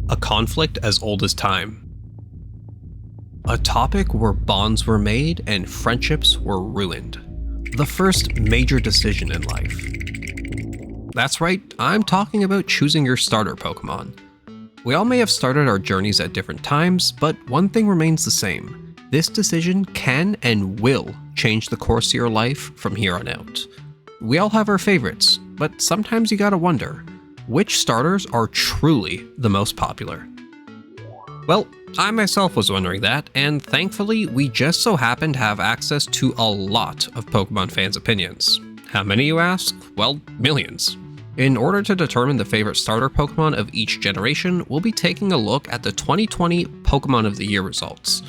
A conflict as old as time. A topic where bonds were made and friendships were ruined. The first major decision in life. That's right, I'm talking about choosing your starter Pokemon. We all may have started our journeys at different times, but one thing remains the same. This decision can and will change the course of your life from here on out. We all have our favorites, but sometimes you gotta wonder, which starters are truly the most popular? Well, I myself was wondering that, and thankfully we just so happen to have access to a lot of Pokemon fans' opinions. How many, you ask? Well, millions. In order to determine the favorite starter Pokemon of each generation, we'll be taking a look at the 2020 Pokemon of the Year results.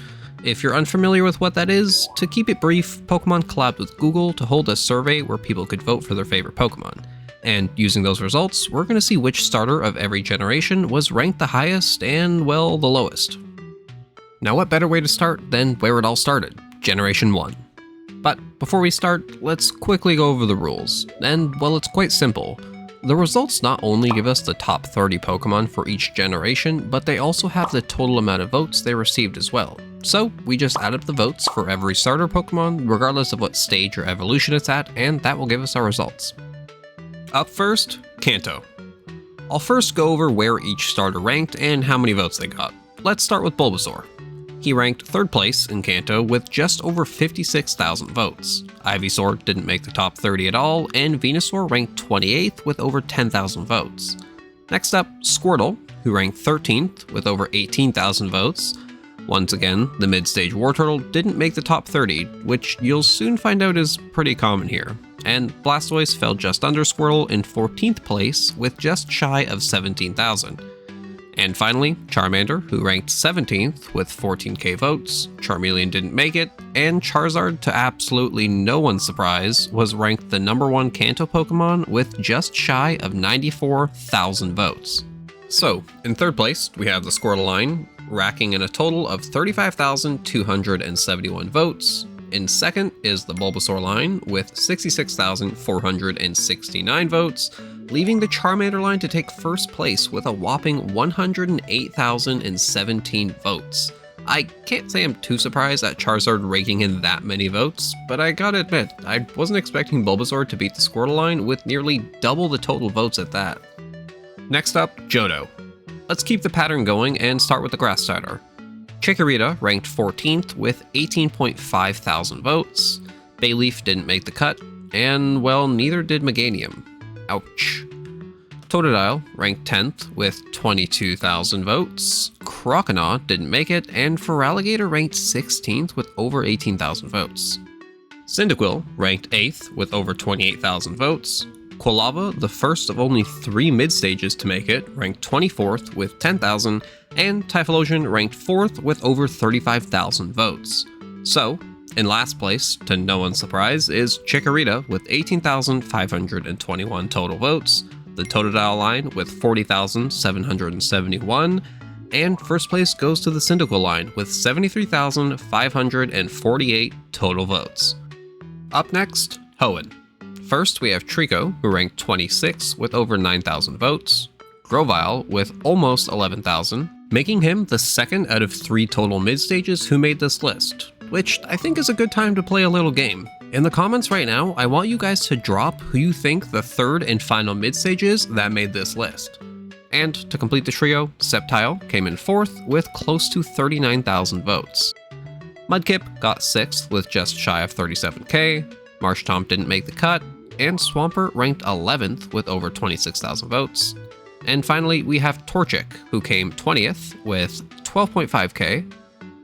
If you're unfamiliar with what that is, to keep it brief, Pokemon collabed with Google to hold a survey where people could vote for their favorite Pokemon. And using those results, we're going to see which starter of every generation was ranked the highest and, well, the lowest. Now what better way to start than where it all started, Generation 1. But before we start, let's quickly go over the rules, and well, it's quite simple. The results not only give us the top 30 Pokemon for each generation, but they also have the total amount of votes they received as well. So we just add up the votes for every starter Pokemon, regardless of what stage or evolution it's at, and that will give us our results. Up first, Kanto. I'll first go over where each starter ranked and how many votes they got. Let's start with Bulbasaur. He ranked 3rd place in Kanto with just over 56,000 votes. Ivysaur didn't make the top 30 at all, and Venusaur ranked 28th with over 10,000 votes. Next up, Squirtle, who ranked 13th with over 18,000 votes. Once again, the mid-stage Wartortle didn't make the top 30, which you'll soon find out is pretty common here. And Blastoise fell just under Squirtle in 14th place with just shy of 17,000. And finally, Charmander, who ranked 17th with 14k votes. Charmeleon didn't make it, and Charizard, to absolutely no one's surprise, was ranked the number 1 Kanto Pokemon with just shy of 94,000 votes. So, in 3rd place, we have the Squirtle line, racking in a total of 35,271 votes. In 2nd is the Bulbasaur line with 66,469 votes, leaving the Charmander line to take 1st place with a whopping 108,017 votes. I can't say I'm too surprised at Charizard raking in that many votes, but I gotta admit, I wasn't expecting Bulbasaur to beat the Squirtle line with nearly double the total votes at that. Next up, Johto. Let's keep the pattern going and start with the grass starter. Chikorita ranked 14th with 18.5 thousand votes. Bayleaf didn't make the cut, and well, neither did Meganium. Ouch. Totodile ranked 10th with 22,000 votes. Croconaw didn't make it, and Feraligatr ranked 16th with over 18,000 votes. Cyndaquil ranked 8th with over 28,000 votes. Quilava, the first of only 3 mid-stages to make it, ranked 24th with 10,000, and Typhlosion ranked 4th with over 35,000 votes. So, in last place, to no one's surprise, is Chikorita with 18,521 total votes, the Totodile line with 40,771, and 1st place goes to the Cyndaquil line with 73,548 total votes. Up next, Hoenn. First, we have Trico, who ranked 26th with over 9,000 votes, Grovyle with almost 11,000, making him the 2nd out of 3 total mid-stages who made this list, which I think is a good time to play a little game. In the comments right now, I want you guys to drop who you think the 3rd and final mid-stage is that made this list. And to complete the trio, Sceptile came in 4th with close to 39,000 votes. Mudkip got 6th with just shy of 37k, Marshtomp didn't make the cut, and Swampert ranked 11th with over 26,000 votes. And finally, we have Torchic, who came 20th with 12.5k,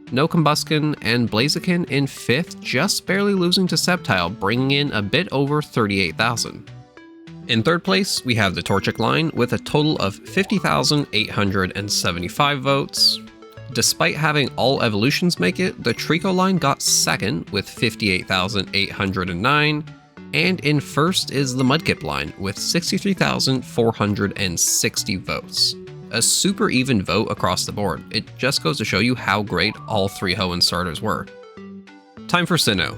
Nocombuskin and Blaziken in 5th, just barely losing to Sceptile, bringing in a bit over 38,000. In 3rd place, we have the Torchic line with a total of 50,875 votes. Despite having all evolutions make it, the Trico line got 2nd with 58,809, and in 1st is the Mudkip line with 63,460 votes. A super even vote across the board. It just goes to show you how great all 3 Hoenn starters were. Time for Sinnoh.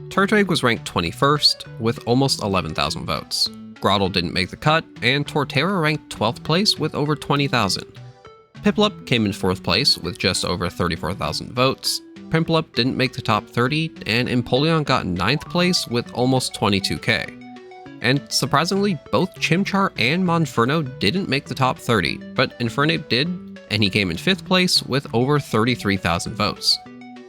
Turtwig was ranked 21st with almost 11,000 votes. Grotle didn't make the cut, and Torterra ranked 12th place with over 20,000. Piplup came in 4th place with just over 34,000 votes. Prinplup didn't make the top 30, and Empoleon got 9th place with almost 22k. And surprisingly, both Chimchar and Monferno didn't make the top 30, but Infernape did, and he came in 5th place with over 33,000 votes.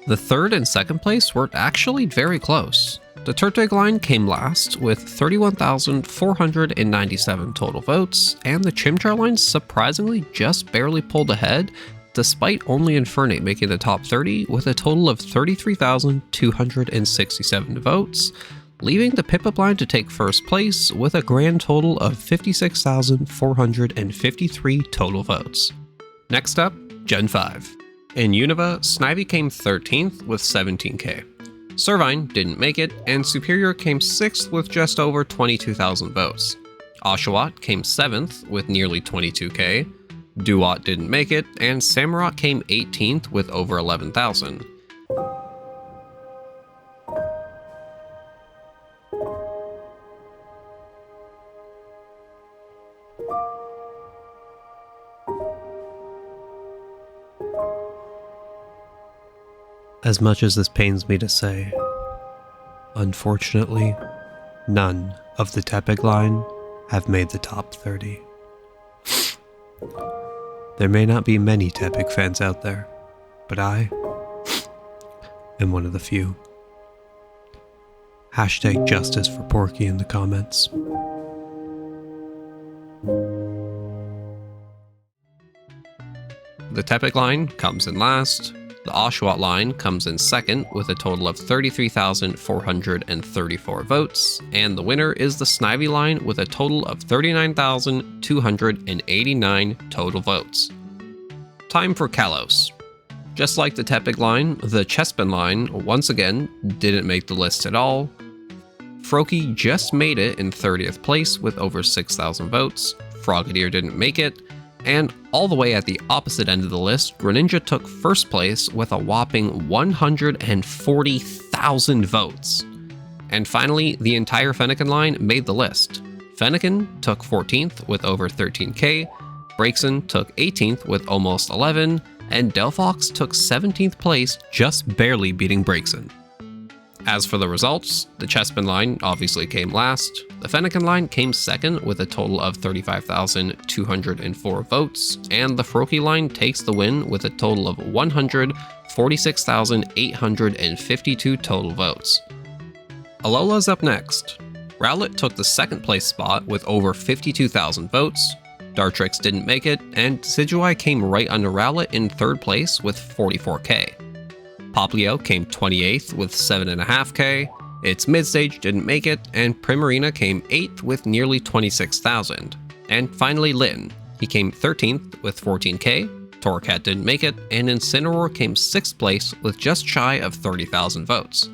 The 3rd and 2nd place were actually very close. The Turtwig line came last with 31,497 total votes, and the Chimchar line surprisingly just barely pulled ahead, despite only Infernape making the top 30 with a total of 33,267 votes, leaving the Piplup line to take 1st place with a grand total of 56,453 total votes. Next up, Gen 5. In Unova, Snivy came 13th with 17k. Servine didn't make it, and Superior came 6th with just over 22,000 votes. Oshawott came 7th with nearly 22k. Duat didn't make it, and Samurott came 18th with over 11,000. As much as this pains me to say, unfortunately, none of the Tepig line have made the top 30. There may not be many Tepig fans out there, but I am one of the few. Hashtag justice for Porky in the comments. The Tepig line comes in last. The Oshawott line comes in 2nd with a total of 33,434 votes, and the winner is the Snivy line with a total of 39,289 total votes. Time for Kalos. Just like the Tepig line, the Chespin line once again didn't make the list at all. Froakie just made it in 30th place with over 6,000 votes, Frogadier didn't make it, and all the way at the opposite end of the list, Greninja took 1st place with a whopping 140,000 votes. And finally, the entire Fennekin line made the list. Fennekin took 14th with over 13k, Braixen took 18th with almost 11, and Delphox took 17th place, just barely beating Braixen. As for the results, the Chespin line obviously came last, the Fennekin line came 2nd with a total of 35,204 votes, and the Froakie line takes the win with a total of 146,852 total votes. Alola's up next. Rowlet took the 2nd place spot with over 52,000 votes, Dartrix didn't make it, and Decidueye came right under Rowlet in 3rd place with 44k. Popplio came 28th with 7.5k, its midstage didn't make it, and Primarina came 8th with nearly 26,000. And finally Litten, he came 13th with 14k, Torracat didn't make it, and Incineroar came 6th place with just shy of 30,000 votes.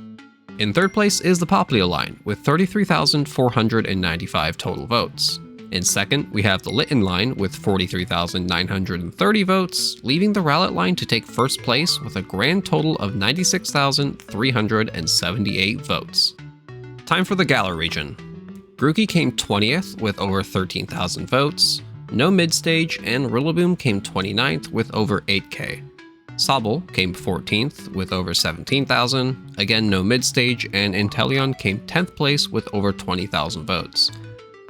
In 3rd place is the Popplio line with 33,495 total votes. In 2nd, we have the Litten line with 43,930 votes, leaving the Rowlet line to take 1st place with a grand total of 96,378 votes. Time for the Galar region. Grookey came 20th with over 13,000 votes, no midstage, and Rillaboom came 29th with over 8k. Sobble came 14th with over 17,000, again no midstage, and Inteleon came 10th place with over 20,000 votes.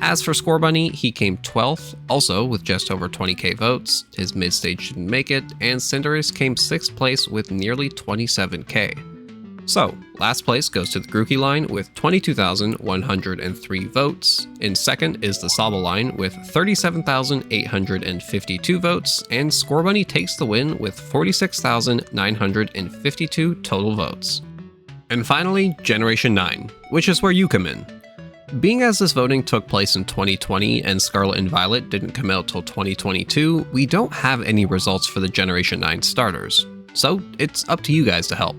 As for Scorbunny, he came 12th, also with just over 20k votes, his midstage didn't make it, and Cinderace came 6th place with nearly 27k. So, last place goes to the Grookey line with 22,103 votes, in 2nd is the Sobble line with 37,852 votes, and Scorbunny takes the win with 46,952 total votes. And finally, Generation 9, which is where you come in. Being as this voting took place in 2020 and Scarlet and Violet didn't come out till 2022, we don't have any results for the Generation 9 starters, so it's up to you guys to help.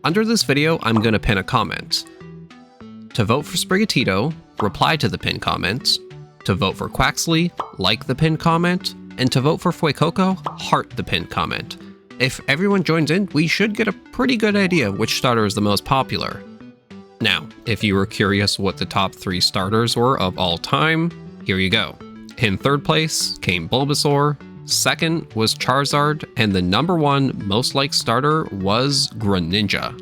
Under this video, I'm going to pin a comment. To vote for Sprigatito, reply to the pinned comment. To vote for Quaxley, like the pinned comment. And to vote for Fuecoco, heart the pinned comment. If everyone joins in, we should get a pretty good idea of which starter is the most popular. Now, if you were curious what the top 3 starters were of all time, here you go. In 3rd place came Bulbasaur, second was Charizard, and the number 1 most liked starter was Greninja.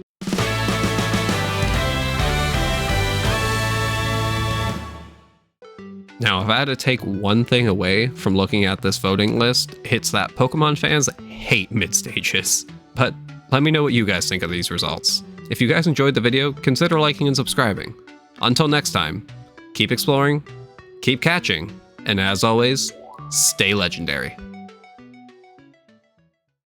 Now, if I had to take one thing away from looking at this voting list, it's that Pokemon fans hate mid-stages. But let me know what you guys think of these results. If you guys enjoyed the video, consider liking and subscribing. Until next time, keep exploring, keep catching, and as always, stay legendary.